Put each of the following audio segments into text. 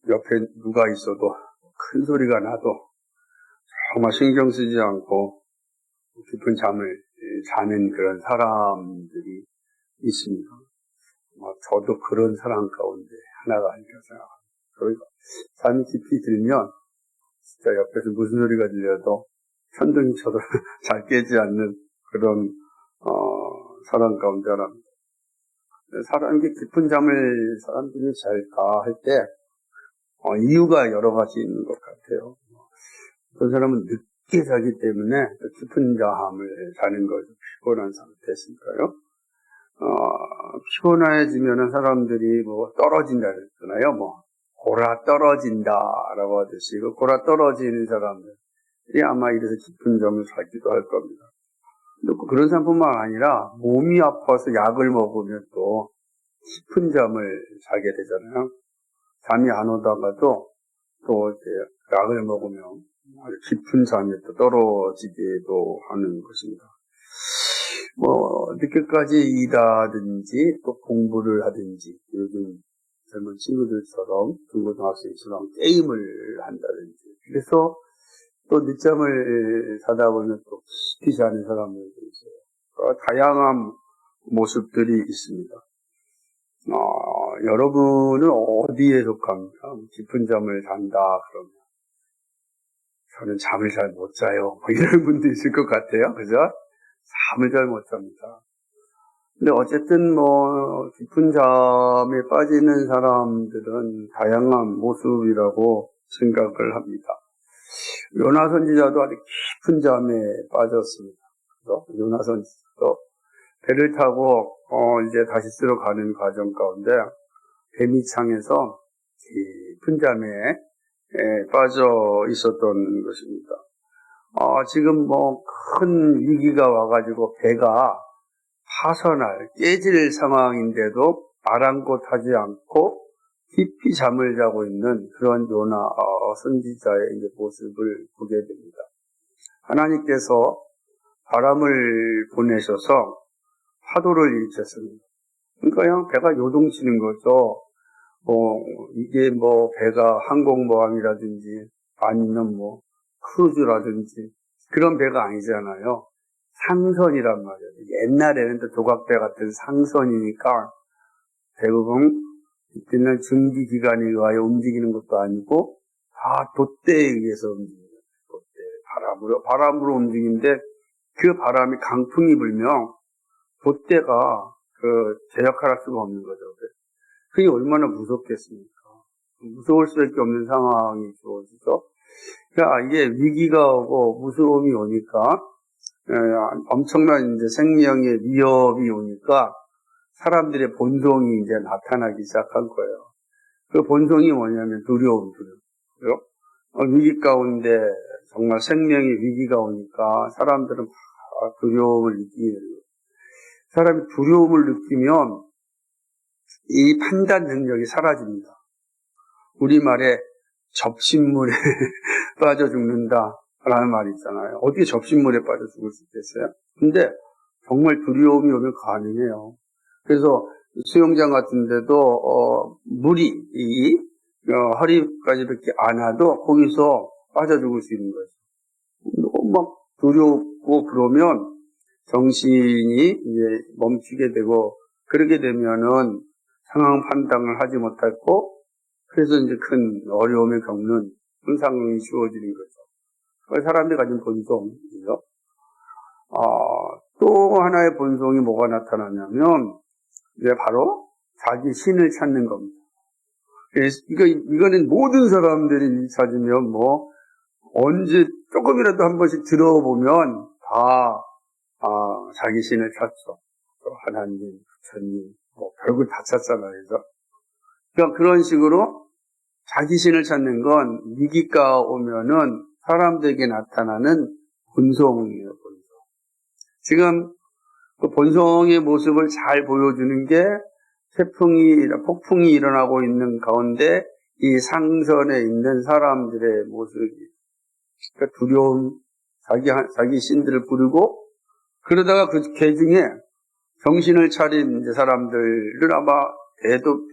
옆에 누가 있어도 큰 소리가 나도 정말 신경 쓰지 않고 깊은 잠을 자는 그런 사람들이 있습니다. 저도 그런 사람 가운데 하나가 아닐까 생각합니다. 그러니까 잠이 깊이 들면 진짜 옆에서 무슨 소리가 들려도 천둥이 쳐도 잘 깨지 않는 그런 사람 가운데 하나입니다. 사람이 깊은 잠을 사람들이 잘까 할 때 이유가 여러 가지 있는 것 같아요. 어떤 사람은 늦게 자기 때문에 깊은 잠을 자는 거죠. 피곤한 상태였으니까요. 피곤해지면은 사람들이 떨어진다 그랬잖아요. 골아 떨어진다라고 하듯이, 골아 떨어지는 사람들이 아마 이래서 깊은 잠을 자기도 할 겁니다. 그런 사람뿐만 아니라 몸이 아파서 약을 먹으면 또 깊은 잠을 자게 되잖아요. 잠이 안 오다가도 또 이제 약을 먹으면 아주 깊은 잠에 또 떨어지기도 하는 것입니다. 늦게까지 일하든지 또 공부를 하든지, 요즘 젊은 친구들처럼 중고등학생처럼 게임을 한다든지, 그래서 또 늦잠을 자다 보면 또 깊이 자는 사람들도 있어요. 다양한 모습들이 있습니다. 여러분은 어디에 속합니까? 깊은 잠을 잔다 그러면 저는 잠을 잘 못 자요, 이런 분도 있을 것 같아요. 그죠? 잠을 잘 못 잡니다. 근데 어쨌든 깊은 잠에 빠지는 사람들은 다양한 모습이라고 생각을 합니다. 요나 선지자도 아주 깊은 잠에 빠졌습니다. 그래서 요나 선지자도 배를 타고 이제 다시스로 가는 과정 가운데 배미창에서 깊은 잠에 빠져 있었던 것입니다. 지금 큰 위기가 와가지고 배가 파선할, 깨질 상황인데도 아랑곳하지 않고 깊이 잠을 자고 있는 그런 요나 선지자의 이제 모습을 보게 됩니다. 하나님께서 바람을 보내셔서 파도를 일으켰습니다. 그러니까 그냥 배가 요동치는 거죠. 이게 배가 항공모함이라든지 아니면 크루즈라든지 그런 배가 아니잖아요. 상선이란 말이에요. 옛날에는 또 조각배 같은 상선이니까 대부분 이때는 증기기관에 의하여 움직이는 것도 아니고 다 돛대에 의해서 움직입니다. 돛대, 바람으로 움직이는데 그 바람이 강풍이 불면 돛대가 제어할 수가 없는 거죠. 그게 얼마나 무섭겠습니까? 무서울 수밖에 없는 상황이 주어지죠. 그러니까 이게 위기가 오고 무서움이 오니까 엄청난 이제 생명의 위협이 오니까 사람들의 본성이 이제 나타나기 시작한 거예요. 그 본성이 뭐냐면 두려움. 위기 가운데 정말 생명의 위기가 오니까 사람들은 두려움을 느끼게 돼요. 사람이 두려움을 느끼면 이 판단 능력이 사라집니다. 우리말에 접신물에 빠져 죽는다라는 말이 있잖아요. 어떻게 접신물에 빠져 죽을 수 있겠어요? 근데 정말 두려움이 오면 가능해요. 그래서 수영장 같은 데도 물이 허리까지밖에 안 와도 거기서 빠져 죽을 수 있는 거죠. 너무 막 두렵고 그러면 정신이 이제 멈추게 되고, 그렇게 되면은 상황 판단을 하지 못하고, 그래서 이제 큰 어려움을 겪는 그런 상황이 주어지는 거죠. 사람들이 가진 본성이죠. 또 하나의 본성이 뭐가 나타나냐면, 이제 바로 자기 신을 찾는 겁니다. 이거는 모든 사람들이 찾으면 언제 조금이라도 한 번씩 들어보면 다 자기 신을 찾죠. 하나님, 부처님, 별걸 다 찾잖아요. 그래서 그러니까 그런 식으로 자기 신을 찾는 건 위기가 오면은 사람들에게 나타나는 본성이에요, 본성. 지금 그 본성의 모습을 잘 보여주는 게 폭풍이 일어나고 있는 가운데 이 상선에 있는 사람들의 모습이, 그러니까 두려움, 자기 신들을 부르고, 그러다가 그 중에 정신을 차린 사람들은 아마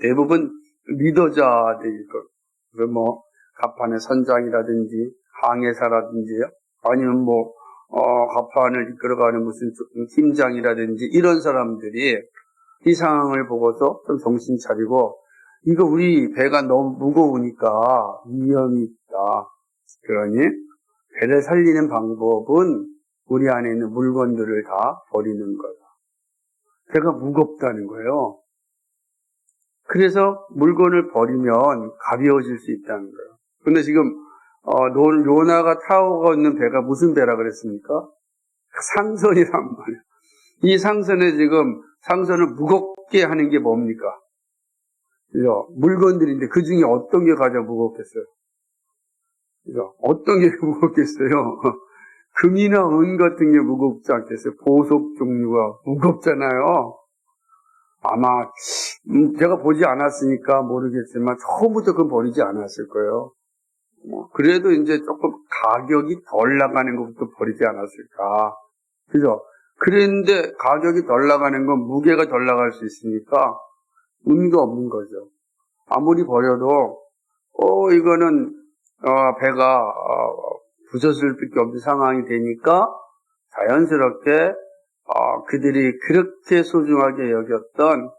대부분 리더자들일 겁니다. 그래서 뭐, 갑판의 선장이라든지, 항해사라든지요. 아니면 뭐, 갑판을 이끌어가는 무슨 팀장이라든지, 이런 사람들이 이 상황을 보고서 좀 정신 차리고, 이거 우리 배가 너무 무거우니까 위험이 있다. 그러니, 배를 살리는 방법은 우리 안에 있는 물건들을 다 버리는 거다. 배가 무겁다는 거예요. 그래서 물건을 버리면 가벼워질 수 있다는 거예요. 근데 지금 요나가 타고 있는 배가 무슨 배라 그랬습니까? 상선이란 말이에요. 이 상선에 지금 상선을 무겁게 하는 게 뭡니까? 그죠? 물건들인데 그 중에 어떤 게 가장 무겁겠어요? 그죠? 어떤 게 무겁겠어요? 금이나 은 같은 게 무겁지 않겠어요? 보석 종류가 무겁잖아요. 아마 제가 보지 않았으니까 모르겠지만 처음부터 그건 버리지 않았을 거예요. 그래도 이제 조금 가격이 덜 나가는 것부터 버리지 않았을까. 그죠? 그런데 가격이 덜 나가는 건 무게가 덜 나갈 수 있으니까 의미가 없는 거죠. 아무리 버려도 이거는 배가 부서질 수밖에 없는 상황이 되니까 자연스럽게 그들이 그렇게 소중하게 여겼던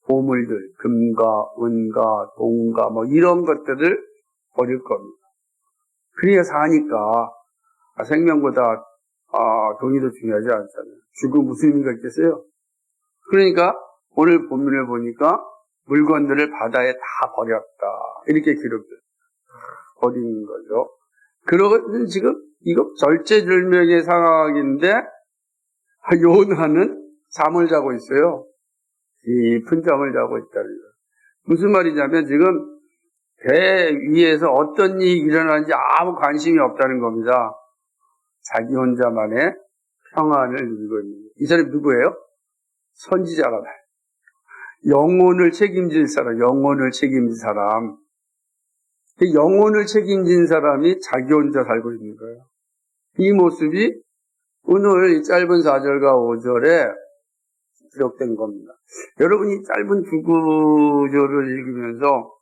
보물들, 금과 은과 동과 뭐 이런 것들을 버릴 겁니다. 그래야 사니까 생명보다 돈이 더 중요하지 않잖아요. 죽음 무슨 의미가 있겠어요? 그러니까 오늘 본문을 보니까 물건들을 바다에 다 버렸다. 이렇게 기록돼요. 버리는 거죠. 그러고는 지금 이거 절체절명의 상황인데 요나는 잠을 자고 있어요. 깊은 잠을 자고 있다는 거예요. 무슨 말이냐면 지금 배 위에서 어떤 일이 일어나는지 아무 관심이 없다는 겁니다. 자기 혼자만의 평안을 누리고 있는 거예요. 이 사람이 누구예요? 선지자가 영혼을 책임질 사람, 영혼을 책임질 사람. 영혼을 책임진 사람이 자기 혼자 살고 있는 거예요. 이 모습이 오늘 이 짧은 4절과 5절에 기록된 겁니다. 여러분이 이 짧은 두 구절을 읽으면서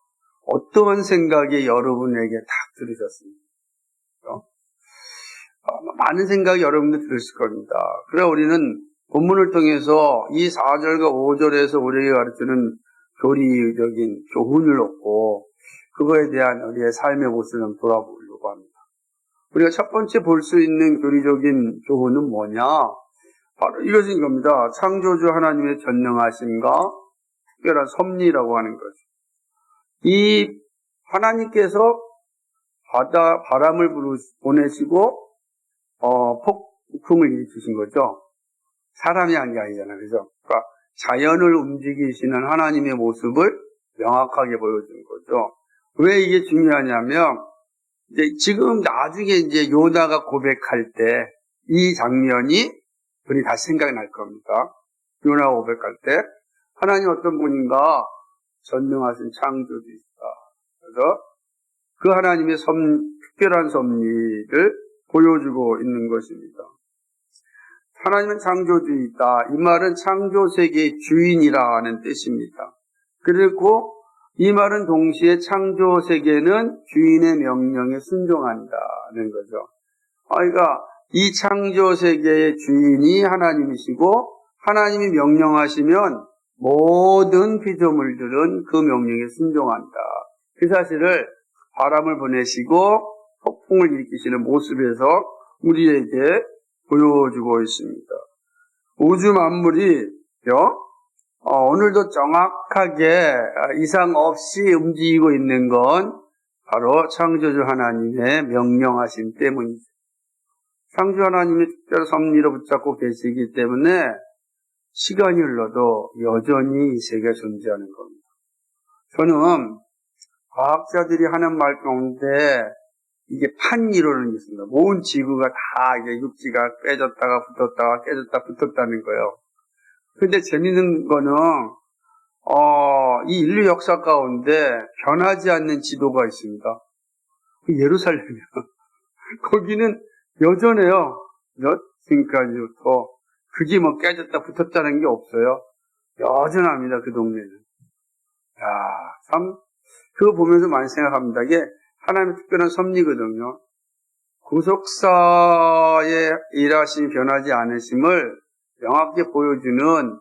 어떠한 생각이 여러분에게 딱 들으셨습니까? 많은 생각이 여러분들 들으실 겁니다. 그래서 우리는 본문을 통해서 이 4절과 5절에서 우리에게 가르치는 교리적인 교훈을 얻고 그거에 대한 우리의 삶의 모습을 돌아보려고 합니다. 우리가 첫 번째 볼 수 있는 교리적인 교훈은 뭐냐? 바로 이것인 겁니다. 창조주 하나님의 전능하심과 특별한 섭리라고 하는 거죠. 이 하나님께서 바람을 보내시고 폭풍을 일으키신 거죠. 사람이 한 게 아니잖아요. 그죠? 그러니까 자연을 움직이시는 하나님의 모습을 명확하게 보여준 거죠. 왜 이게 중요하냐면 이제 지금 나중에 이제 요나가 고백할 때 이 장면이 우리 다시 생각이 날 겁니다. 요나가 고백할 때 하나님 어떤 분인가? 전능하신 창조주이시다. 그래서 그 하나님의 특별한 섭리를 보여주고 있는 것입니다. 하나님은 창조주이다. 이 말은 창조세계의 주인이라는 뜻입니다. 그리고 이 말은 동시에 창조세계는 주인의 명령에 순종한다는 거죠. 그러니까 이 창조세계의 주인이 하나님이시고 하나님이 명령하시면 모든 피조물들은 그 명령에 순종한다. 그 사실을 바람을 보내시고 폭풍을 일으키시는 모습에서 우리에게 보여주고 있습니다. 우주 만물이 오늘도 정확하게 이상 없이 움직이고 있는 건 바로 창조주 하나님의 명령하심 때문이죠. 창조 하나님의 특별 섭리로 붙잡고 계시기 때문에 시간이 흘러도 여전히 이 세계가 존재하는 겁니다. 저는 과학자들이 하는 말 가운데 이게 판이론이 있습니다. 온 지구가 다 이게 육지가 깨졌다가 붙었다가 깨졌다 붙었다는 거예요. 근데 재밌는 거는 이 인류 역사 가운데 변하지 않는 지도가 있습니다. 예루살렘이요. 거기는 여전해요. 지금까지부터 그게 뭐 깨졌다 붙었다는 게 없어요. 여전합니다. 그 동네는. 참 그거 보면서 많이 생각합니다. 이게 하나님의 특별한 섭리거든요. 구속사의 일하심이 변하지 않으심을 명확히 보여주는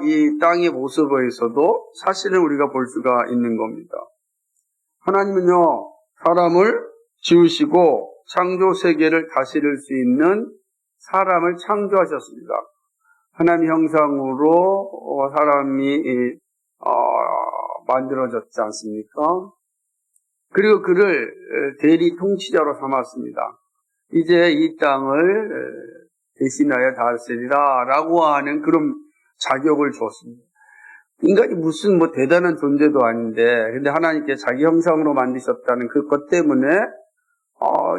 이 땅의 모습에서도 사실은 우리가 볼 수가 있는 겁니다. 하나님은요, 사람을 지으시고 창조 세계를 다스릴 수 있는 사람을 창조하셨습니다. 하나님 형상으로 사람이 만들어졌지 않습니까? 그리고 그를 대리 통치자로 삼았습니다. 이제 이 땅을 대신하여 다스리라 라고 하는 그런 자격을 줬습니다. 인간이 무슨 대단한 존재도 아닌데, 근데 하나님께 자기 형상으로 만드셨다는 그것 때문에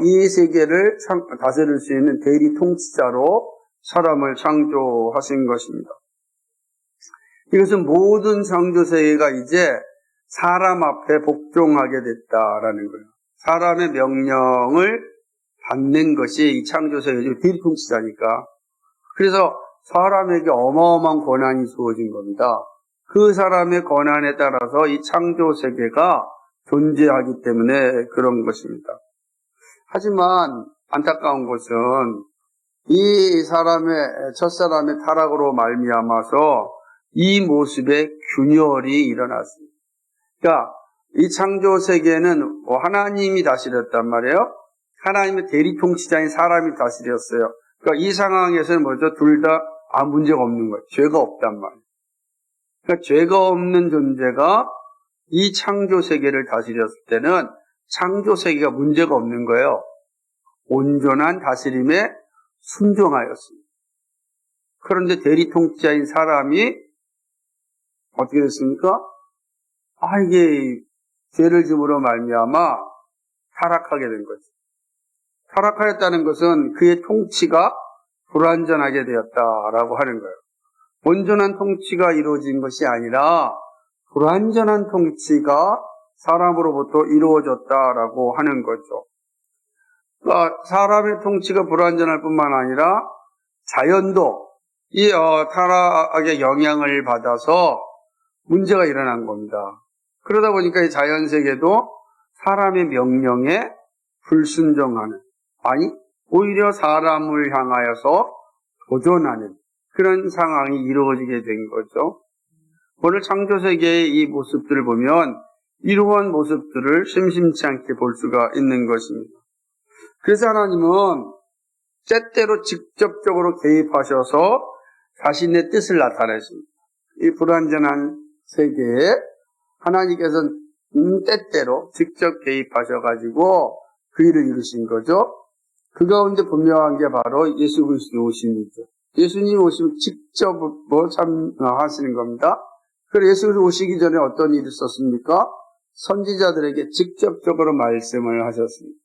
이 세계를 다스릴 수 있는 대리 통치자로 사람을 창조하신 것입니다. 이것은 모든 창조 세계가 이제 사람 앞에 복종하게 됐다라는 거예요. 사람의 명령을 받는 것이 이 창조 세계의 대리 통치자니까. 그래서 사람에게 어마어마한 권한이 주어진 겁니다. 그 사람의 권한에 따라서 이 창조 세계가 존재하기 때문에 그런 것입니다. 하지만 안타까운 것은 이 첫사람의 타락으로 말미암아서 이 모습에 균열이 일어났습니다. 그러니까 이 창조 세계는 하나님이 다스렸단 말이에요. 하나님의 대리 통치자인 사람이 다스렸어요. 그러니까 이 상황에서는 둘 다 문제가 없는 거예요. 죄가 없단 말이에요. 그러니까 죄가 없는 존재가 이 창조 세계를 다스렸을 때는 창조 세계가 문제가 없는 거예요. 온전한 다스림에 순종하였습니다. 그런데 대리 통치자인 사람이 어떻게 됐습니까? 이게 죄를 지음으로 말미암아 타락하게 된 거죠. 타락하였다는 것은 그의 통치가 불완전하게 되었다라고 하는 거예요. 온전한 통치가 이루어진 것이 아니라 불완전한 통치가 사람으로부터 이루어졌다라고 하는 거죠. 그러니까 사람의 통치가 불완전할 뿐만 아니라 자연도 이 타락의 영향을 받아서 문제가 일어난 겁니다. 그러다 보니까 이 자연세계도 사람의 명령에 불순종하는, 오히려 사람을 향하여서 도전하는 그런 상황이 이루어지게 된 거죠. 오늘 창조세계의 이 모습들을 보면 이러한 모습들을 심심치 않게 볼 수가 있는 것입니다. 그래서 하나님은 때때로 직접적으로 개입하셔서 자신의 뜻을 나타내십니다. 이 불완전한 세계에 하나님께서는 때때로 직접 개입하셔가지고 그 일을 이루신 거죠. 그 가운데 분명한 게 바로 예수 그리스도 오심이죠. 예수님 오시면 직접 참하시는 겁니다. 그래서 예수님 오시기 전에 어떤 일이 있었습니까? 선지자들에게 직접적으로 말씀을 하셨습니다.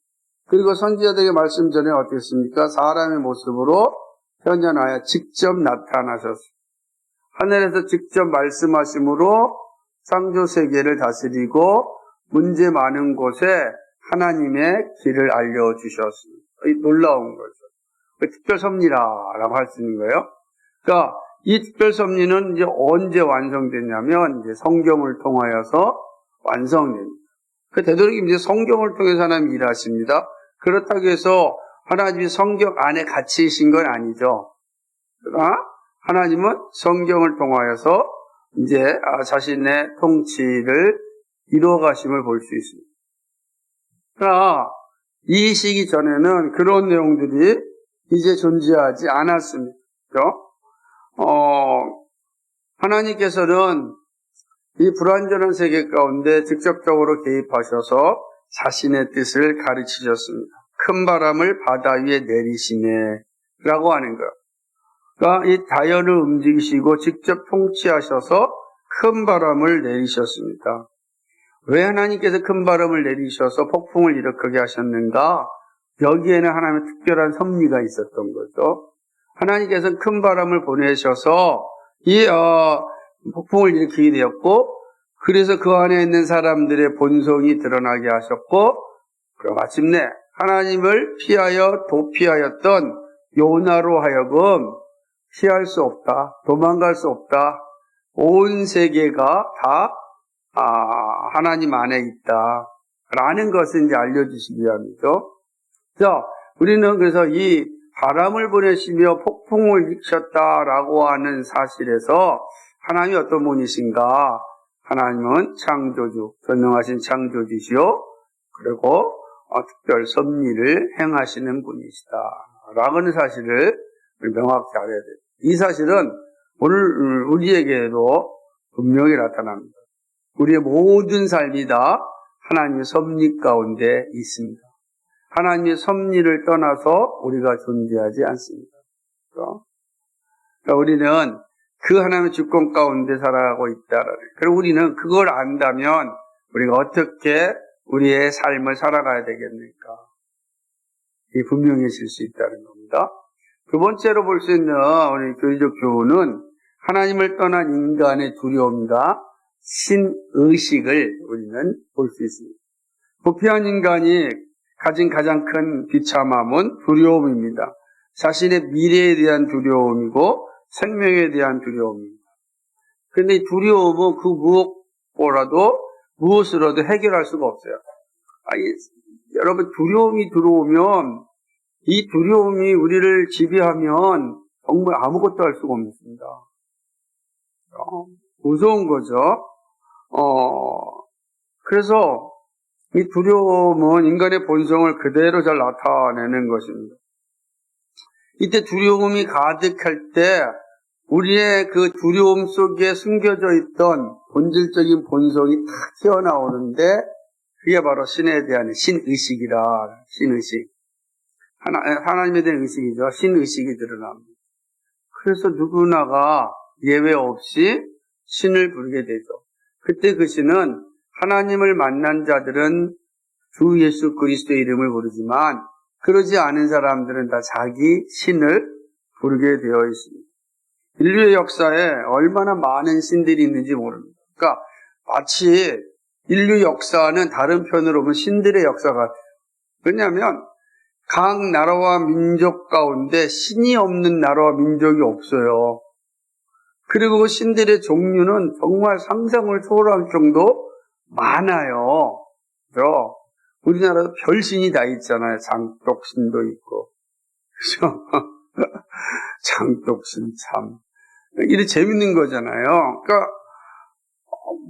그리고 선지자들에게 말씀 전에 어떻게 했습니까? 사람의 모습으로 현현하여 직접 나타나셨습니다. 하늘에서 직접 말씀하심으로 창조 세계를 다스리고 문제 많은 곳에 하나님의 길을 알려주셨습니다. 놀라운 거죠. 특별 섭리라고 할 수 있는 거예요. 그러니까 이 특별 섭리는 이제 언제 완성됐냐면 이제 성경을 통하여서 완성됩니다. 되도록이면 이제 성경을 통해서 하나님이 일하십니다. 그렇다고 해서 하나님이 성경 안에 갇히 계신 건 아니죠. 그러나 하나님은 성경을 통하여서 이제 자신의 통치를 이루어가심을 볼 수 있습니다. 그러나 이 시기 전에는 그런 내용들이 이제 존재하지 않았습니다. 하나님께서는 이 불완전한 세계 가운데 직접적으로 개입하셔서 자신의 뜻을 가르치셨습니다. 큰 바람을 바다 위에 내리시네라고 하는 것. 그러니까 이 자연을 움직이시고 직접 통치하셔서 큰 바람을 내리셨습니다. 왜 하나님께서 큰 바람을 내리셔서 폭풍을 일으키게 하셨는가? 여기에는 하나님의 특별한 섭리가 있었던 거죠. 하나님께서는 큰 바람을 보내셔서 이 폭풍을 일으키게 되었고, 그래서 그 안에 있는 사람들의 본성이 드러나게 하셨고, 그리고 마침내 하나님을 피하여 도피하였던 요나로 하여금 피할 수 없다, 도망갈 수 없다, 온 세계가 다 하나님 안에 있다 라는 것을 이제 알려주시기 위함이죠. 자, 우리는 그래서 이 바람을 보내시며 폭풍을 일으켰다라고 하는 사실에서 하나님이 어떤 분이신가? 하나님은 창조주, 전능하신 창조주시요. 그리고 특별 섭리를 행하시는 분이시다 라고 하는 사실을 명확히 알아야 돼요. 이 사실은 오늘 우리에게도 분명히 나타납니다. 우리의 모든 삶이 다 하나님의 섭리 가운데 있습니다. 하나님의 섭리를 떠나서 우리가 존재하지 않습니다. 그러니까 우리는 그 하나님의 주권 가운데 살아가고 있다라는. 그리고 우리는 그걸 안다면 우리가 어떻게 우리의 삶을 살아가야 되겠습니까? 이게 분명해질 수 있다는 겁니다. 두 번째로 볼 수 있는 우리 교리적 교훈은 하나님을 떠난 인간의 두려움과 신의식을 우리는 볼 수 있습니다. 부패한 인간이 가진 가장 큰 비참함은 두려움입니다. 자신의 미래에 대한 두려움이고 생명에 대한 두려움입니다. 그런데 이 두려움은 그 무엇으로도 해결할 수가 없어요. 여러분 두려움이 들어오면 이 두려움이 우리를 지배하면 정말 아무것도 할 수가 없습니다. 무서운 거죠. 그래서 이 두려움은 인간의 본성을 그대로 잘 나타내는 것입니다. 이때 두려움이 가득할 때 우리의 그 두려움 속에 숨겨져 있던 본질적인 본성이 탁 튀어나오는데 그게 바로 신에 대한 신의식이라. 신의식. 하나님에 대한 의식이죠. 신의식이 드러납니다. 그래서 누구나가 예외 없이 신을 부르게 되죠. 그때 그 신은 하나님을 만난 자들은 주 예수 그리스도의 이름을 부르지만 그러지 않은 사람들은 다 자기 신을 부르게 되어 있습니다. 인류의 역사에 얼마나 많은 신들이 있는지 모릅니다. 그러니까 마치 인류 역사는 다른 편으로 보면 신들의 역사 같아요. 왜냐하면 각 나라와 민족 가운데 신이 없는 나라와 민족이 없어요. 그리고 그 신들의 종류는 정말 상상을 초월할 정도 많아요. 그렇죠? 우리나라도 별신이 다 있잖아요. 장독신도 있고. 그죠? 장독신 참. 이게 재밌는 거잖아요. 그러니까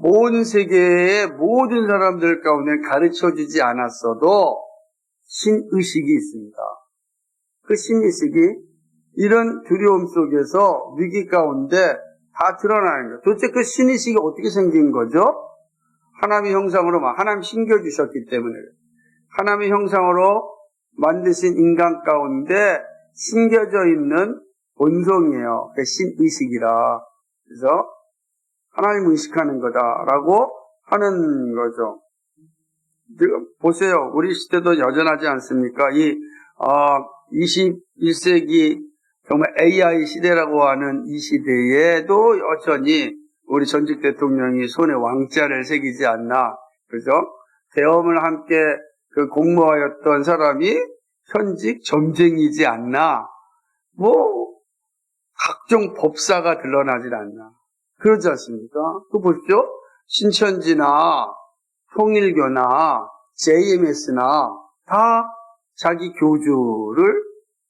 온 세계의 모든 사람들 가운데 가르쳐주지 않았어도 신의식이 있습니다. 그 신의식이 이런 두려움 속에서 위기 가운데 다 드러나는 거예요. 도대체 그 신의식이 어떻게 생긴 거죠? 하나님의 형상으로, 하나님 심겨주셨기 때문에. 하나님의 형상으로 만드신 인간 가운데 심겨져 있는 본성이에요. 그 신의식이라. 그래서 하나님 의식하는 거다라고 하는 거죠. 지금 보세요. 우리 시대도 여전하지 않습니까? 이 21세기 정말 AI 시대라고 하는 이 시대에도 여전히 우리 전직 대통령이 손에 왕자를 새기지 않나. 그죠? 대엄을 함께 그 공모하였던 사람이 현직 점쟁이지 않나. 각종 법사가 드러나질 않나. 그러지 않습니까? 그 보십시오. 신천지나 통일교나 JMS나 다 자기 교주를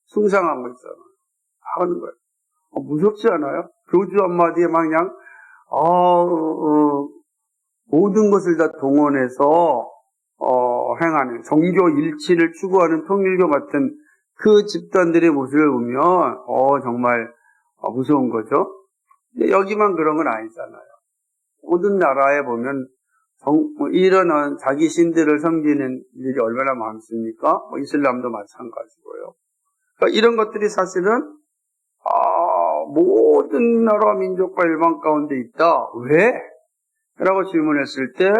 숭상하고 있어요. 하는 거예요. 무섭지 않아요? 교주 한마디에 막 그냥 모든 것을 다 동원해서 행하는 정교 일치를 추구하는 통일교 같은 그 집단들의 모습을 보면 정말 무서운 거죠. 근데 여기만 그런 건 아니잖아요. 모든 나라에 보면 이런 자기 신들을 섬기는 일이 얼마나 많습니까? 이슬람도 마찬가지고요. 그러니까 이런 것들이 사실은 모든 나라와 민족과 일반 가운데 있다. 왜? 라고 질문했을 때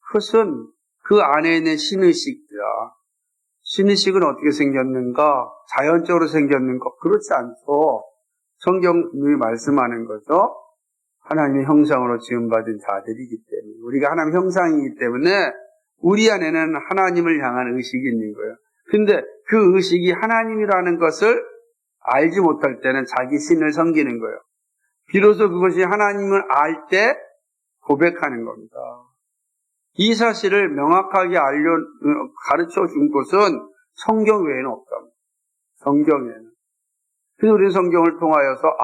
그것은 그 안에 있는 신의식이다. 신의식은 어떻게 생겼는가? 자연적으로 생겼는가? 그렇지 않죠. 성경 분명히 말씀하는 거죠. 하나님의 형상으로 지음받은 자들이기 때문에, 우리가 하나님의 형상이기 때문에 우리 안에는 하나님을 향한 의식이 있는 거예요. 근데 그 의식이 하나님이라는 것을 알지 못할 때는 자기 신을 섬기는 거예요. 비로소 그것이 하나님을 알 때 고백하는 겁니다. 이 사실을 명확하게 가르쳐 준 곳은 성경 외에는 없답니다. 성경에는. 그래서 우리는 성경을 통하여서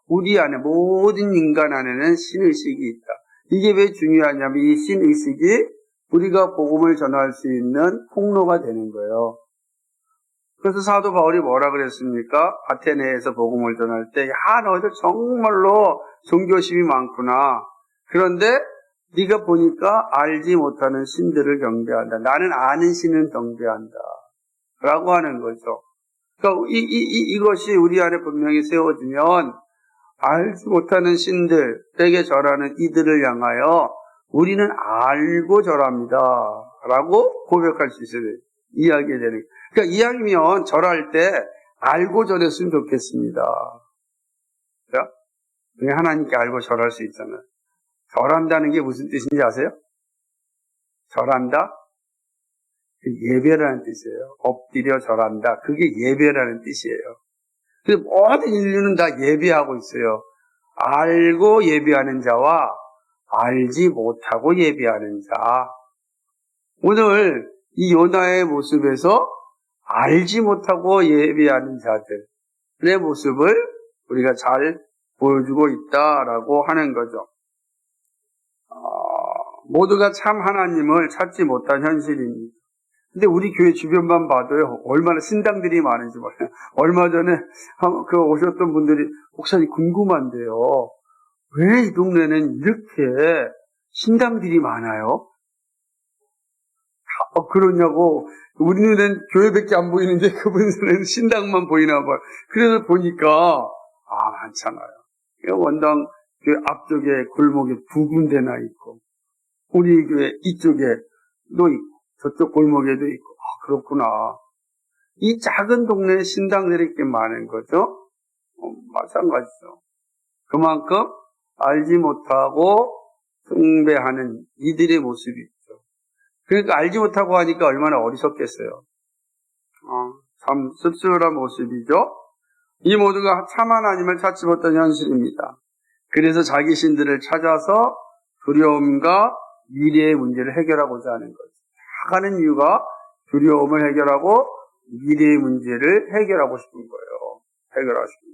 우리 안에 모든 인간 안에는 신의식이 있다. 이게 왜 중요하냐면 이 신의식이 우리가 복음을 전할 수 있는 통로가 되는 거예요. 그래서 사도 바울이 뭐라 그랬습니까? 아테네에서 복음을 전할 때 너희들 정말로 종교심이 많구나. 그런데 네가 보니까 알지 못하는 신들을 경배한다. 나는 아는 신은 경배한다. 라고 하는 거죠. 그러니까 이것이 우리 안에 분명히 세워지면 알지 못하는 신들에게 절하는 이들을 향하여 우리는 알고 절합니다. 라고 고백할 수 있어요. 이야기가 되는 거예요. 그러니까 이왕이면 절할 때 알고 절했으면 좋겠습니다. 그죠? 하나님께 알고 절할 수 있잖아요. 절한다는 게 무슨 뜻인지 아세요? 절한다? 예배라는 뜻이에요. 엎드려 절한다. 그게 예배라는 뜻이에요. 그래서 모든 인류는 다 예배하고 있어요. 알고 예배하는 자와 알지 못하고 예배하는 자. 오늘 이 요나의 모습에서 알지 못하고 예배하는 자들의 모습을 우리가 잘 보여주고 있다라고 하는 거죠. 모두가 참 하나님을 찾지 못한 현실입니다. 근데 우리 교회 주변만 봐도요, 얼마나 신당들이 많은지 몰라요. 얼마 전에 오셨던 분들이, 목사님 궁금한데요, 왜 이 동네는 이렇게 신당들이 많아요? 그러냐고, 우리 눈엔 교회밖에 안 보이는데 그분들은 신당만 보이나 봐요. 그래서 보니까, 많잖아요. 원당 교회 앞쪽에 골목에 2군데나 있고, 우리 교회 이쪽에도 있고, 저쪽 골목에도 있고, 그렇구나. 이 작은 동네에 신당들이 이렇게 많은 거죠? 마찬가지죠. 그만큼 알지 못하고 숭배하는 이들의 모습이 있죠. 그러니까 알지 못하고 하니까 얼마나 어리석겠어요. 참 씁쓸한 모습이죠. 이 모두가 참 하나님을 찾지 못한 현실입니다. 그래서 자기 신들을 찾아서 두려움과 미래의 문제를 해결하고자 하는 거죠. 가는 이유가 두려움을 해결하고 미래의 문제를 해결하고 싶은 거예요. 해결하고 싶은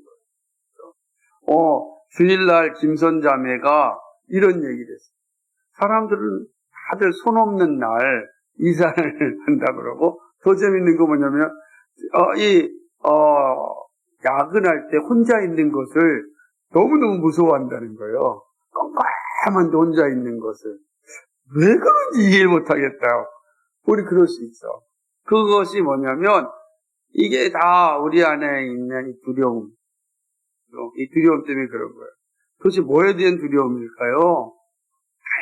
거예요. 주일날 김선 자매가 이런 얘기를 했어요. 사람들은 다들 손 없는 날 이사를 한다 그러고, 더 재밌는 거 뭐냐면 야근할 때 혼자 있는 것을 너무너무 무서워한다는 거예요. 깜깜한데 혼자 있는 것을. 왜 그런지 이해를 못하겠다. 우리 그럴 수 있어. 그것이 뭐냐면 이게 다 우리 안에 있는 이 두려움. 이 두려움 때문에 그런 거예요. 도대체 뭐에 대한 두려움일까요?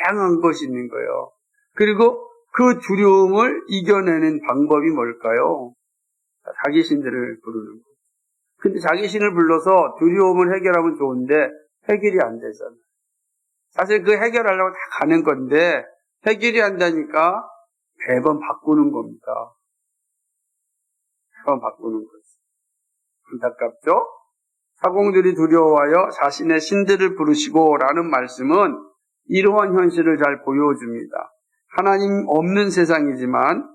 다양한 것이 있는 거예요. 그리고 그 두려움을 이겨내는 방법이 뭘까요? 자기 신들을 부르는 거예요. 근데 자기 신을 불러서 두려움을 해결하면 좋은데 해결이 안 되잖아요. 사실 그 해결하려고 다 가는 건데 해결이 안 되니까 매번 바꾸는 겁니다. 매번 바꾸는 거죠. 안타깝죠? 사공들이 두려워하여 자신의 신들을 부르시고 라는 말씀은 이러한 현실을 잘 보여줍니다. 하나님 없는 세상이지만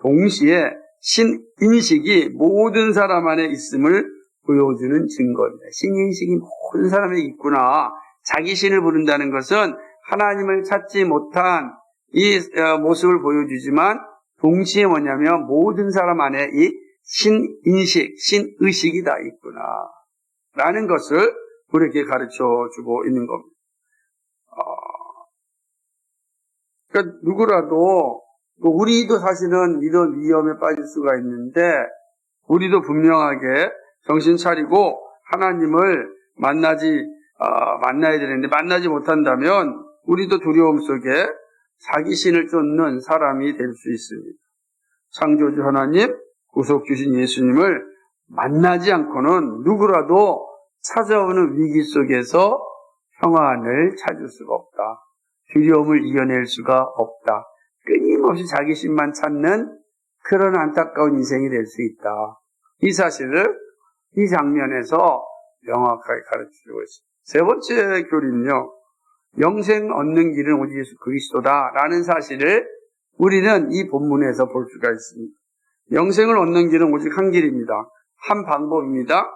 동시에 신인식이 모든 사람 안에 있음을 보여주는 증거입니다. 신인식이 모든 사람에 있구나. 자기 신을 부른다는 것은 하나님을 찾지 못한 이 모습을 보여주지만 동시에 뭐냐면 모든 사람 안에 이 신인식, 신의식이 다 있구나 라는 것을 우리에게 가르쳐주고 있는 겁니다. 그러니까 누구라도, 우리도 사실은 이런 위험에 빠질 수가 있는데 우리도 분명하게 정신 차리고 하나님을 만나야 되는데 만나지 못한다면 우리도 두려움 속에 자기 신을 쫓는 사람이 될 수 있습니다. 창조주 하나님, 구속주신 예수님을 만나지 않고는 누구라도 찾아오는 위기 속에서 평안을 찾을 수가 없다. 두려움을 이겨낼 수가 없다. 끊임없이 자기 신만 찾는 그런 안타까운 인생이 될 수 있다. 이 사실을 이 장면에서 명확하게 가르쳐주고 있습니다. 세 번째 교리는요, 영생 얻는 길은 오직 예수 그리스도다라는 사실을 우리는 이 본문에서 볼 수가 있습니다. 영생을 얻는 길은 오직 한 길입니다. 한 방법입니다.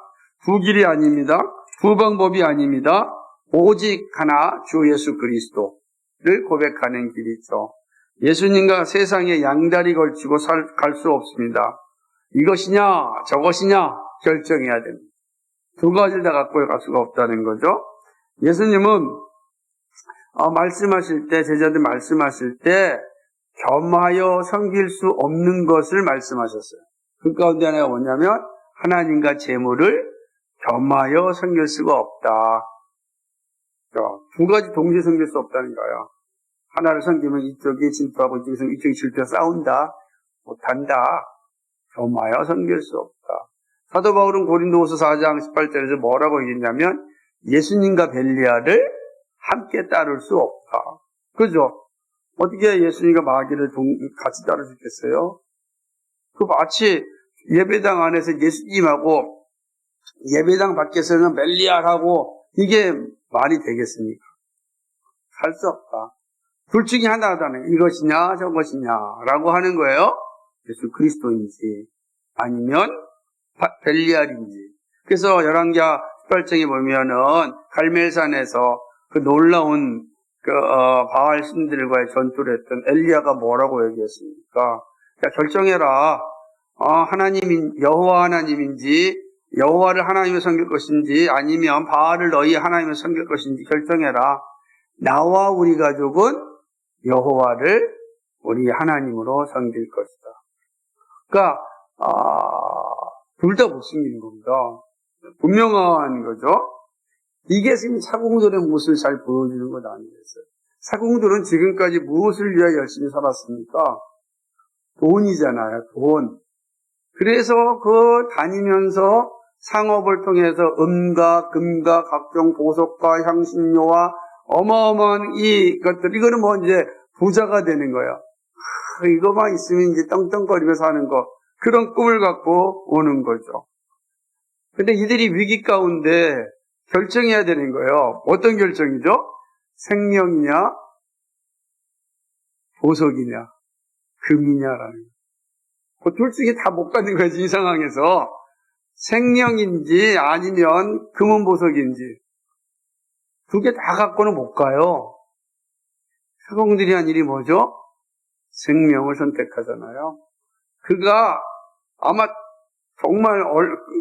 두 길이 아닙니다. 두 방법이 아닙니다. 오직 하나, 주 예수 그리스도를 고백하는 길이죠. 예수님과 세상에 양다리 걸치고 갈 수 없습니다. 이것이냐 저것이냐 결정해야 됩니다. 두 가지를 다 갖고 갈 수가 없다는 거죠. 예수님은 말씀하실 때, 제자들 말씀하실 때 겸하여 섬길 수 없는 것을 말씀하셨어요. 그 가운데 하나가 뭐냐면 하나님과 재물을 겸하여 섬길 수가 없다. 두 가지 동시에 섬길 수 없다는 거야. 하나를 섬기면 이쪽이 질투하고 이쪽이 질투해 싸운다. 못한다. 겸하여 섬길 수 없다. 사도 바울은 고린도후서 4장 18절에서 뭐라고 얘기했냐면 예수님과 벨리알을 함께 따를 수 없다. 그죠? 어떻게 예수님과 마귀를 같이 따를 수 있겠어요? 그 마치 예배당 안에서 예수님하고 예배당 밖에서는 벨리알하고 이게 말이 되겠습니까? 할 수 없다. 둘 중에 하나다네. 이것이냐 저것이냐라고 하는 거예요. 예수 그리스도인지 아니면 벨리알인지. 그래서 열왕기하 18장에 보면은 갈멜산에서 그 놀라운 바알 신들과의 전투를 했던 엘리야가 뭐라고 얘기했습니까? 야, 결정해라. 여호와 하나님인지 여호와를 하나님을 섬길 것인지 아니면 바알을 너희 하나님을 섬길 것인지 결정해라. 나와 우리 가족은 여호와를 우리 하나님으로 섬길 것이다. 그러니까 둘 다 못 숨기는 겁니다. 분명한 거죠. 이게 지금 사공들의 모습을 잘 보여주는 것 아니겠어요? 사공들은 지금까지 무엇을 위하여 열심히 살았습니까? 돈이잖아요, 돈. 그래서 다니면서 상업을 통해서 은과 금과 각종 보석과 향신료와 어마어마한 이것들, 이거는 이제 부자가 되는 거예요. 이거만 있으면 이제 떵떵거리며 사는 거. 그런 꿈을 갖고 오는 거죠. 근데 이들이 위기 가운데 결정해야 되는 거예요. 어떤 결정이죠? 생명이냐, 보석이냐, 금이냐라는 거예요. 그 둘 중에 다 못 갖는 거지, 이 상황에서. 생명인지 아니면 금은 보석인지. 두 개 다 갖고는 못 가요. 사공들이 한 일이 뭐죠? 생명을 선택하잖아요. 그가 아마 정말,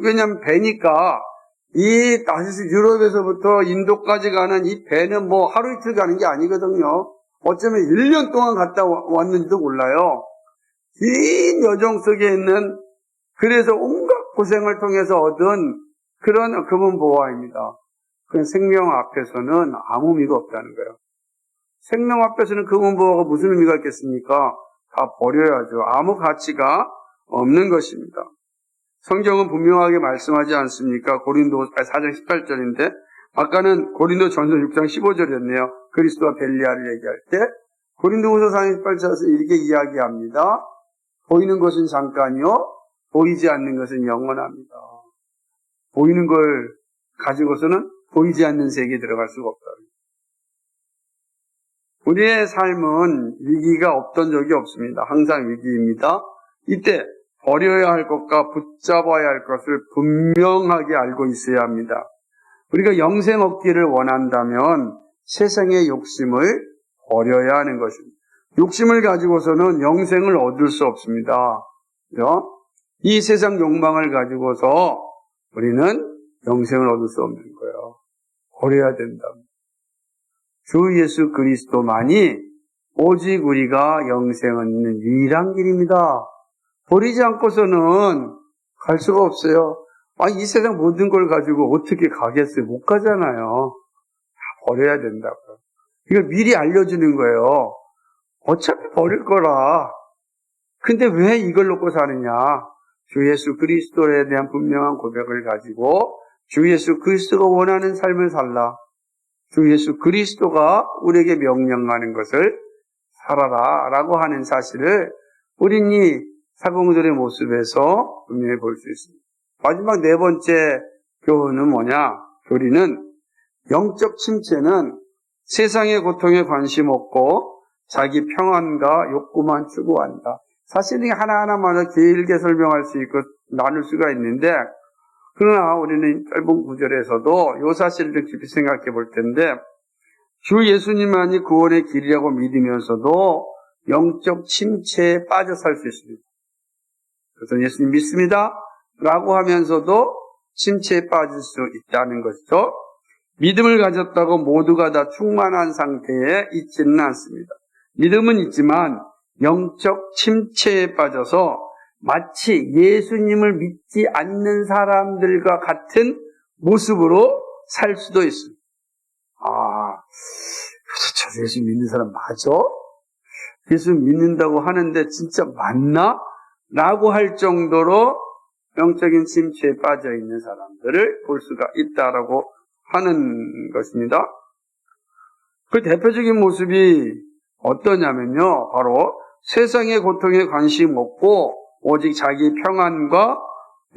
왜냐면 배니까 이 다시 유럽에서부터 인도까지 가는 이 배는 하루 이틀 가는 게 아니거든요. 어쩌면 1년 동안 갔다 왔는지도 몰라요. 긴 여정 속에 있는, 그래서 온갖 고생을 통해서 얻은 그런 금은 보화입니다. 그 생명 앞에서는 아무 의미가 없다는 거예요. 생명 앞에서는 금은 보화가 무슨 의미가 있겠습니까? 다 버려야죠. 아무 가치가 없는 것입니다. 성경은 분명하게 말씀하지 않습니까? 고린도 4장 18절인데 아까는 고린도 전서 6장 15절이었네요. 그리스도와 벨리알을 얘기할 때 고린도후서 4장 18절에서 이렇게 이야기합니다. 보이는 것은 잠깐이요 보이지 않는 것은 영원합니다. 보이는 걸 가지고서는 보이지 않는 세계에 들어갈 수가 없다. 우리의 삶은 위기가 없던 적이 없습니다. 항상 위기입니다. 이때 버려야 할 것과 붙잡아야 할 것을 분명하게 알고 있어야 합니다. 우리가 영생 얻기를 원한다면 세상의 욕심을 버려야 하는 것입니다. 욕심을 가지고서는 영생을 얻을 수 없습니다. 그렇죠? 이 세상 욕망을 가지고서 우리는 영생을 얻을 수 없는 거예요. 버려야 된다. 주 예수 그리스도만이 오직 우리가 영생 얻는 유일한 길입니다. 버리지 않고서는 갈 수가 없어요. 이 세상 모든 걸 가지고 어떻게 가겠어요? 못 가잖아요. 다 버려야 된다고요. 이걸 미리 알려주는 거예요. 어차피 버릴 거라. 근데 왜 이걸 놓고 사느냐? 주 예수 그리스도에 대한 분명한 고백을 가지고 주 예수 그리스도가 원하는 삶을 살라. 주 예수 그리스도가 우리에게 명령하는 것을 살아라 라고 하는 사실을 우린 이 사공들의 모습에서 분명히 볼 수 있습니다. 마지막 네 번째 교훈은 뭐냐? 교리는 영적 침체는 세상의 고통에 관심 없고 자기 평안과 욕구만 추구한다. 사실 이 하나하나마다 길게 설명할 수 있고 나눌 수가 있는데, 그러나 우리는 짧은 구절에서도 이 사실을 좀 깊이 생각해 볼 텐데, 주 예수님만이 구원의 길이라고 믿으면서도 영적 침체에 빠져 살 수 있습니다. 그래서 예수님 믿습니다 라고 하면서도 침체에 빠질 수 있다는 것이죠. 믿음을 가졌다고 모두가 다 충만한 상태에 있지는 않습니다. 믿음은 있지만 영적 침체에 빠져서 마치 예수님을 믿지 않는 사람들과 같은 모습으로 살 수도 있습니다. 저 예수 믿는 사람 맞아? 예수 믿는다고 하는데 진짜 맞나? 라고 할 정도로 영적인 침체에 빠져 있는 사람들을 볼 수가 있다라고 하는 것입니다. 그 대표적인 모습이 어떠냐면요, 바로 세상의 고통에 관심 없고 오직 자기 평안과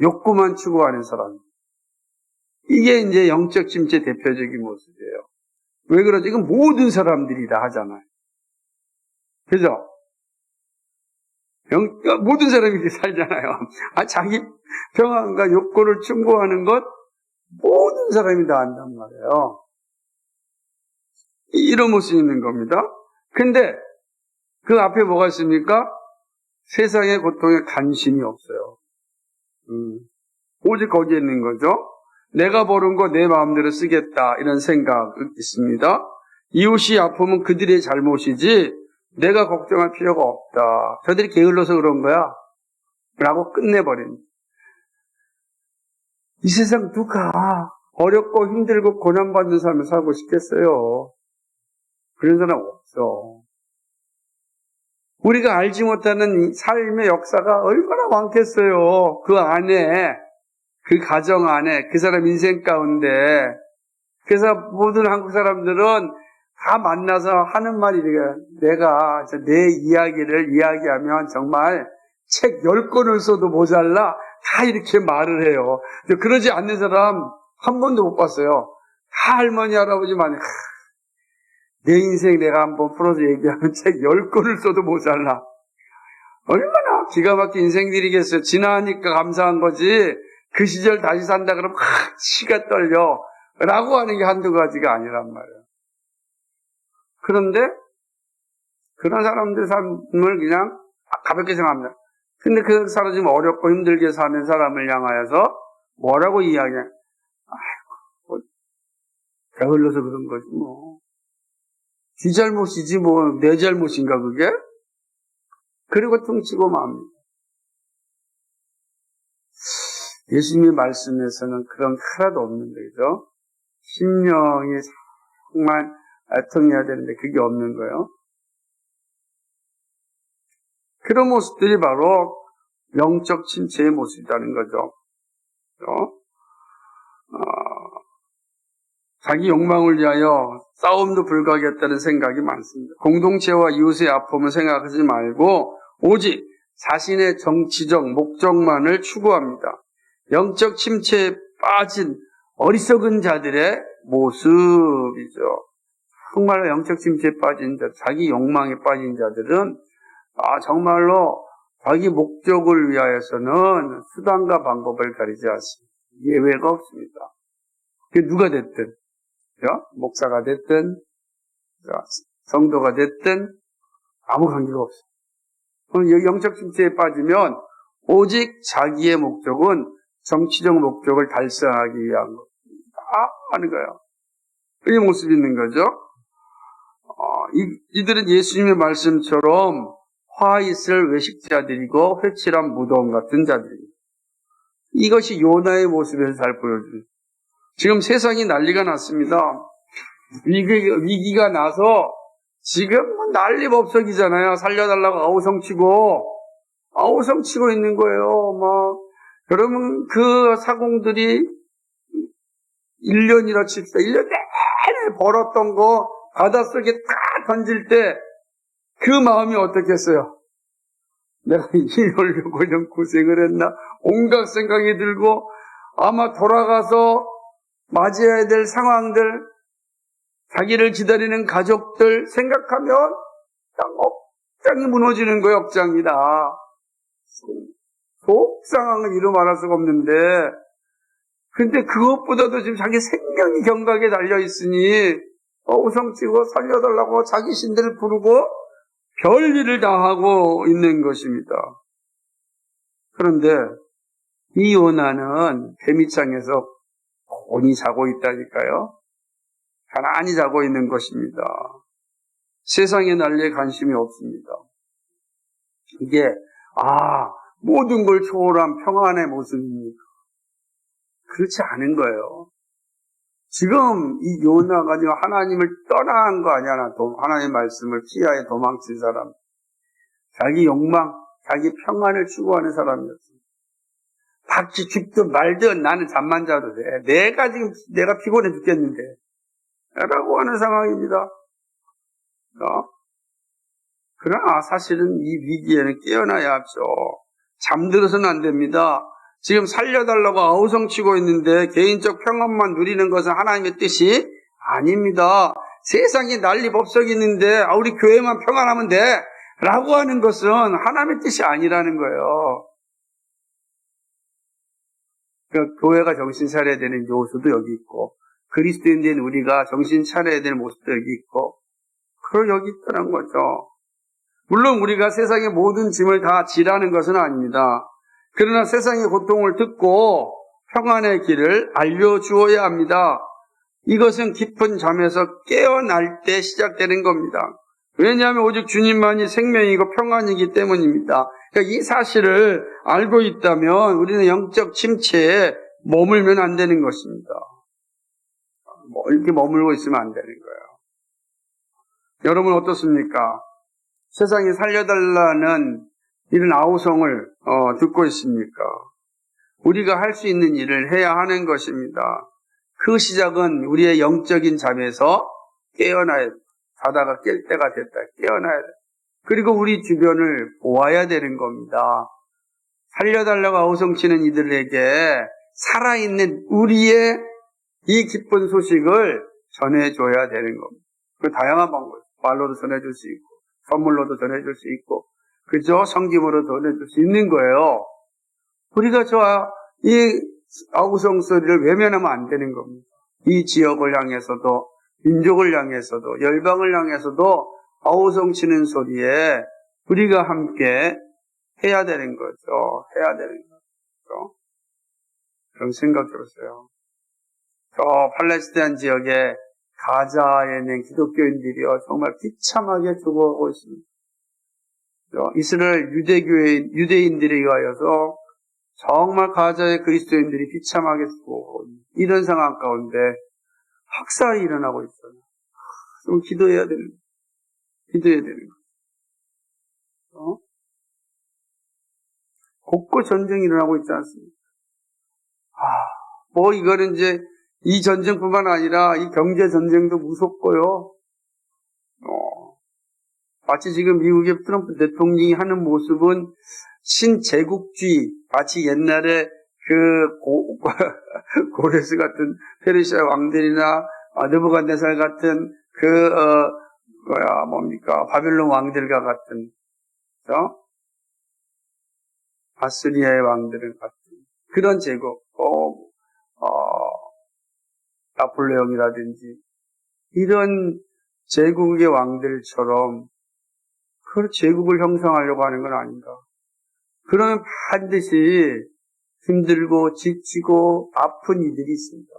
욕구만 추구하는 사람. 이게 이제 영적 침체 대표적인 모습이에요. 왜 그러지? 이건 모든 사람들이 다 하잖아요. 그죠? 모든 사람이 이렇게 살잖아요. 자기 평안과 욕구를 추구하는 것 모든 사람이 다 한단 말이에요. 이런 모습이 있는 겁니다. 근데 그 앞에 뭐가 있습니까? 세상의 고통에 관심이 없어요. 오직 거기에 있는 거죠. 내가 버는 거 내 마음대로 쓰겠다 이런 생각이 있습니다. 이웃이 아프면 그들의 잘못이지 내가 걱정할 필요가 없다. 저들이 게을러서 그런 거야 라고 끝내버린. 이 세상 누가 어렵고 힘들고 고난받는 삶을 살고 싶겠어요? 그런 사람 없어. 우리가 알지 못하는 삶의 역사가 얼마나 많겠어요. 그 안에, 그 가정 안에, 그 사람 인생 가운데. 그래서 모든 한국 사람들은 다 만나서 하는 말이 내가 내 이야기를 이야기하면 정말 책 10권을 써도 모자라 다 이렇게 말을 해요. 그러지 않는 사람 한 번도 못 봤어요. 다 할머니 할아버지만 내 인생 내가 한번 풀어서 얘기하면 책 10권을 써도 모자라. 얼마나 기가 막힌 인생들이겠어요. 지나니까 감사한 거지 그 시절 다시 산다 그러면 치가 떨려 라고 하는 게 한두 가지가 아니란 말이에요. 그런데 그런 사람들 삶을 그냥 가볍게 생각합니다. 근데 그 사람 지금 어렵고 힘들게 사는 사람을 향하여서 뭐라고 이야기해? 아이고, 게을러서 그런 거지 뭐. 지 잘못이지 뭐 내 잘못인가 그게? 그리고 퉁치고 맙니다. 예수님의 말씀에서는 그런 게 하나도 없는 거죠. 심령이 정말 애통해야 되는데 그게 없는 거예요. 그런 모습들이 바로 영적 침체의 모습이라는 거죠. 자기 욕망을 위하여 싸움도 불가하겠다는 생각이 많습니다. 공동체와 이웃의 아픔을 생각하지 말고 오직 자신의 정치적 목적만을 추구합니다. 영적 침체에 빠진 어리석은 자들의 모습이죠. 정말로 영적 침체에 빠진 자, 자기 욕망에 빠진 자들은 정말로 자기 목적을 위하여서는 수단과 방법을 가리지 않습니다. 예외가 없습니다. 그게 누가 됐든, 목사가 됐든, 성도가 됐든 아무 관계가 없어요. 영적 침체에 빠지면 오직 자기의 목적은 정치적 목적을 달성하기 위한 것. 다 하는 거예요. 이 모습이 있는 거죠. 이들은 예수님의 말씀처럼 화 있을 외식자들이고 회칠한 무덤 같은 자들입니다. 이것이 요나의 모습에서 잘 보여줍니다. 지금 세상이 난리가 났습니다. 위기가 나서 지금 난리법석이잖아요. 살려달라고 아우성치고 있는 거예요. 그러면 그 사공들이 1년이라 칩시다. 1년 내내 벌었던 거 바닷속에 다 던질 때 그 마음이 어떻겠어요? 내가 이러려고 이런 고생을 했나? 온갖 생각이 들고 아마 돌아가서 맞이해야 될 상황들 자기를 기다리는 가족들 생각하면 억장이 무너지는 거예요. 억장이다. 속상한 이루 말할 수가 없는데, 근데 그것보다도 지금 자기 생명이 경각에 달려있으니 우성치고 살려달라고 자기 신들을 부르고 별일을 다 하고 있는 것입니다. 그런데 이 요나는 뱀이창에서 곤히 자고 있다니까요. 가만히 자고 있는 것입니다. 세상의 난리에 관심이 없습니다. 이게 모든 걸 초월한 평안의 모습입니까? 그렇지 않은 거예요. 지금 이 요나가 지금 하나님을 떠난 거 아니야. 하나님의 말씀을 피하에 도망친 사람. 자기 욕망, 자기 평안을 추구하는 사람이었어요. 닭이 죽든 말든 나는 잠만 자도 돼. 내가 피곤해 죽겠는데. 라고 하는 상황입니다. 그러나 사실은 이 위기에는 깨어나야 하죠. 잠들어서는 안 됩니다. 지금 살려달라고 아우성치고 있는데 개인적 평안만 누리는 것은 하나님의 뜻이 아닙니다. 세상에 난리 법석이 있는데 우리 교회만 평안하면 돼 라고 하는 것은 하나님의 뜻이 아니라는 거예요. 그러니까 교회가 정신 차려야 되는 요소도 여기 있고 그리스도인된 우리가 정신 차려야 될 모습도 여기 있고 그걸 여기 있다는 거죠. 물론 우리가 세상의 모든 짐을 다 지라는 것은 아닙니다. 그러나 세상의 고통을 듣고 평안의 길을 알려주어야 합니다. 이것은 깊은 잠에서 깨어날 때 시작되는 겁니다. 왜냐하면 오직 주님만이 생명이고 평안이기 때문입니다. 그러니까 이 사실을 알고 있다면 우리는 영적 침체에 머물면 안 되는 것입니다. 이렇게 머물고 있으면 안 되는 거예요. 여러분 어떻습니까? 세상이 살려달라는 이런 아우성을 듣고 있습니까? 우리가 할 수 있는 일을 해야 하는 것입니다. 그 시작은 우리의 영적인 잠에서 깨어나야 돼. 자다가 깰 때가 됐다. 깨어나야 돼. 그리고 우리 주변을 보아야 되는 겁니다. 살려달라고 아우성치는 이들에게 살아있는 우리의 이 기쁜 소식을 전해줘야 되는 겁니다. 그 다양한 방법, 말로도 전해줄 수 있고 선물로도 전해줄 수 있고 그죠? 성김으로 전해줄 수 있는 거예요. 우리가 이 아우성 소리를 외면하면 안 되는 겁니다. 이 지역을 향해서도 민족을 향해서도 열방을 향해서도 아우성 치는 소리에 우리가 함께 해야 되는 거죠. 해야 되는 거죠. 그럼 생각해 보세요. 저 팔레스타인 지역에 가자에 있는 기독교인들이요 정말 비참하게 죽어가고 있습니다. 이스라엘 유대인들에 의하여서 정말 가자의 그리스도인들이 비참하게 죽어가고 있는 이런 상황 가운데 학살이 일어나고 있어요. 좀 기도해야 되는 거예요. 곳곳 전쟁이 일어나고 있지 않습니까? 이거는 이제 이 전쟁뿐만 아니라 이 경제 전쟁도 무섭고요. 마치 지금 미국의 트럼프 대통령이 하는 모습은 신제국주의, 마치 옛날에 고레스 같은 페르시아 왕들이나 느부갓네살 같은 바빌론 왕들과 같은, 아스리아의 왕들을 같은 그런 제국, 나폴레옹이라든지 이런 제국의 왕들처럼 그 제국을 형성하려고 하는 건 아닌가. 그러면 반드시 힘들고 지치고 아픈 이들이 있습니다.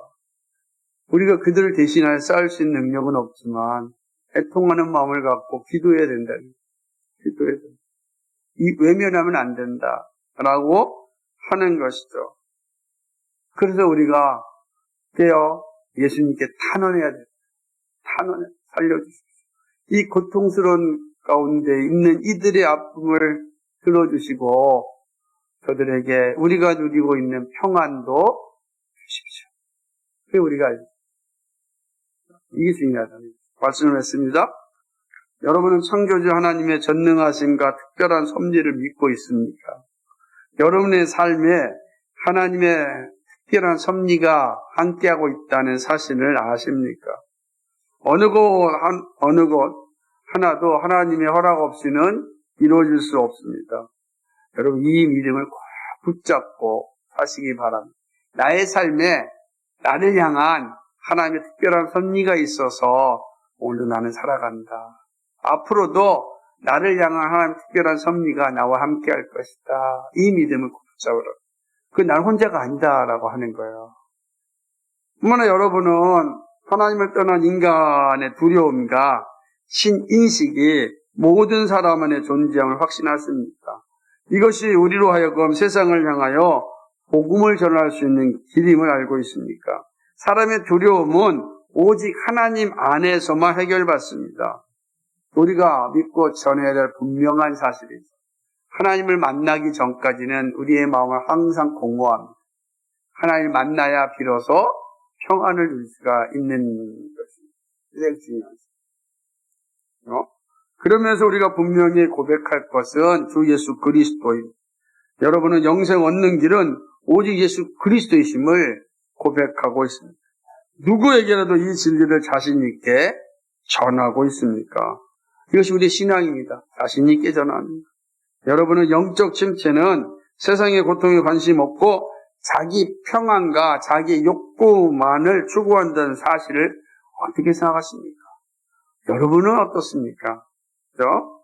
우리가 그들을 대신하여 싸울 수 있는 능력은 없지만 애통하는 마음을 갖고 기도해야 된다. 기도해야 된다. 외면하면 안 된다라고 하는 것이죠. 그래서 우리가 깨어 예수님께 탄원해야 돼요. 살려주십시오. 이 고통스러운 가운데 있는 이들의 아픔을 들어주시고 저들에게 우리가 누리고 있는 평안도 주십시오. 그게 우리가 이게 중요하다. 말씀을 했습니다. 여러분은 창조주 하나님의 전능하심과 특별한 섭리를 믿고 있습니까? 여러분의 삶에 하나님의 특별한 섭리가 함께하고 있다는 사실을 아십니까? 어느 것 하나도 하나님의 허락 없이는 이루어질 수 없습니다. 여러분, 이 믿음을 꼭 붙잡고 사시기 바랍니다. 나의 삶에 나를 향한 하나님의 특별한 섭리가 있어서 오늘도 나는 살아간다. 앞으로도 나를 향한 하나님의 특별한 섭리가 나와 함께 할 것이다. 이 믿음을 꼭 붙잡으라. 난 혼자가 아니다라고 하는 거예요. 얼마나 여러분은 하나님을 떠난 인간의 두려움과 신인식이 모든 사람 안에 존재함을 확신하십니까? 이것이 우리로 하여금 세상을 향하여 복음을 전할 수 있는 길임을 알고 있습니까? 사람의 두려움은 오직 하나님 안에서만 해결받습니다. 우리가 믿고 전해야 될 분명한 사실이죠. 하나님을 만나기 전까지는 우리의 마음을 항상 공허합니다. 하나님을 만나야 비로소 평안을 누릴 수가 있는 것입니다. 이게 중요하죠. 그러면서 우리가 분명히 고백할 것은 주 예수 그리스도입니다. 여러분은 영생 얻는 길은 오직 예수 그리스도이심을 고백하고 있습니다. 누구에게라도 이 진리를 자신 있게 전하고 있습니까? 이것이 우리의 신앙입니다. 자신 있게 전합니다. 여러분은 영적 침체는 세상의 고통에 관심 없고 자기 평안과 자기 욕구만을 추구한다는 사실을 어떻게 생각하십니까? 여러분은 어떻습니까? 그렇죠?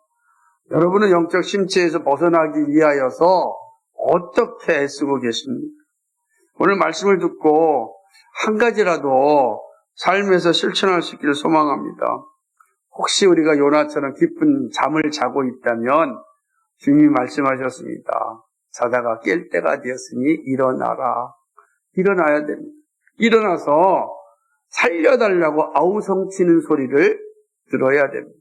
여러분은 영적 침체에서 벗어나기 위하여서 어떻게 애쓰고 계십니까? 오늘 말씀을 듣고 한 가지라도 삶에서 실천할 수 있기를 소망합니다. 혹시 우리가 요나처럼 깊은 잠을 자고 있다면 주님이 말씀하셨습니다. 자다가 깰 때가 되었으니 일어나라. 일어나야 됩니다. 일어나서 살려달라고 아우성치는 소리를 들어야 됩니다.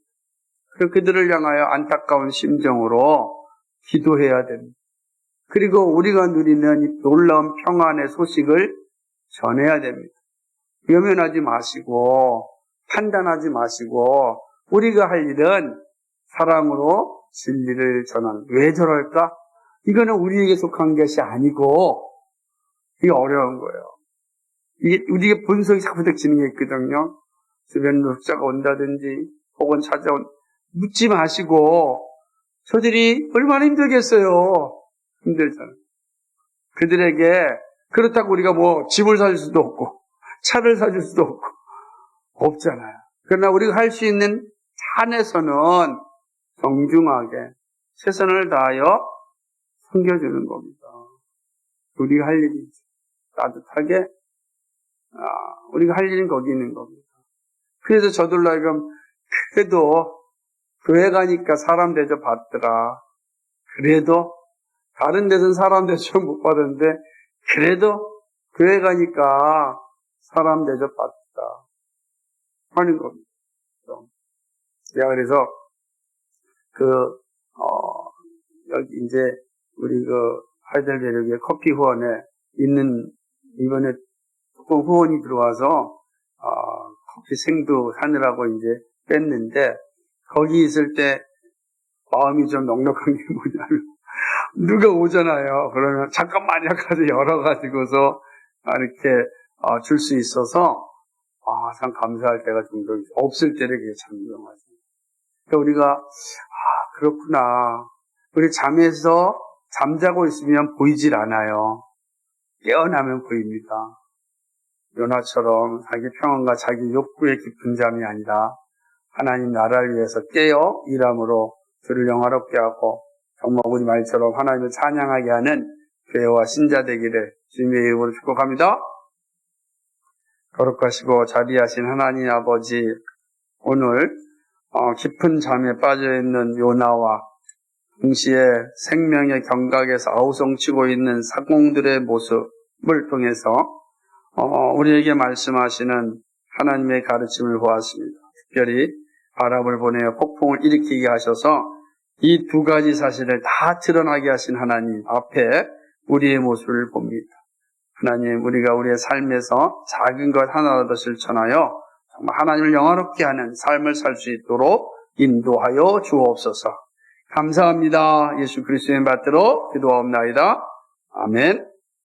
그들을 향하여 안타까운 심정으로 기도해야 됩니다. 그리고 우리가 누리는 이 놀라운 평안의 소식을 전해야 됩니다. 외면하지 마시고 판단하지 마시고 우리가 할 일은 사랑으로 진리를 전하는. 왜 저럴까? 이거는 우리에게 속한 것이 아니고 이게 어려운 거예요. 이게 우리의 분석이 자꾸 지는 게 있거든요. 주변 녹자가 온다든지 혹은 찾아온 묻지 마시고 저들이 얼마나 힘들겠어요. 힘들잖아요. 그들에게 그렇다고 우리가 뭐 집을 사줄 수도 없고 차를 사줄 수도 없고 없잖아요. 그러나 우리가 할 수 있는 한에서는 정중하게 최선을 다하여 섬겨주는 겁니다. 우리가 할 일이지. 따뜻하게 우리가 할 일은 거기 있는 겁니다. 그래서 저들로 하여금 그래도 교회 가니까 사람 대접 받더라. 그래도 다른 데서는 사람 대접 못 받았는데 그래도 교회 가니까 사람 대접 받다 하는 겁니다. 제가 그래서 여기 이제 우리 하이델베르크의 커피 후원에 있는 이번에 조금 후원이 들어와서 커피 생두 사느라고 이제 뺐는데 거기 있을 때 마음이 좀 넉넉한 게 뭐냐면 누가 오잖아요. 그러면 잠깐만요 가서 열어가지고서 이렇게 줄 수 있어서 참 감사할 때가 종종 있어요. 없을 때를 그게 참 유용하죠. 그러니까 우리가 그렇구나. 우리 잠자고 있으면 보이질 않아요. 깨어나면 보입니다. 요나처럼 자기 평안과 자기 욕구의 깊은 잠이 아니라 하나님 나라를 위해서 깨어 일함으로 주를 영화롭게 하고 정말 우리 말처럼 하나님을 찬양하게 하는 교회와 신자 되기를 주님의 이름으로 축복합니다. 거룩하시고 자비하신 하나님 아버지, 오늘 깊은 잠에 빠져있는 요나와 동시에 생명의 경각에서 아우성치고 있는 사공들의 모습을 통해서 우리에게 말씀하시는 하나님의 가르침을 보았습니다. 특별히 바람을 보내어 폭풍을 일으키게 하셔서 이 두 가지 사실을 다 드러나게 하신 하나님 앞에 우리의 모습을 봅니다. 하나님, 우리가 우리의 삶에서 작은 것 하나라도 실천하여 정말 하나님을 영화롭게 하는 삶을 살 수 있도록 인도하여 주옵소서. 감사합니다. 예수 그리스도의 받들어 기도하옵나이다. 아멘.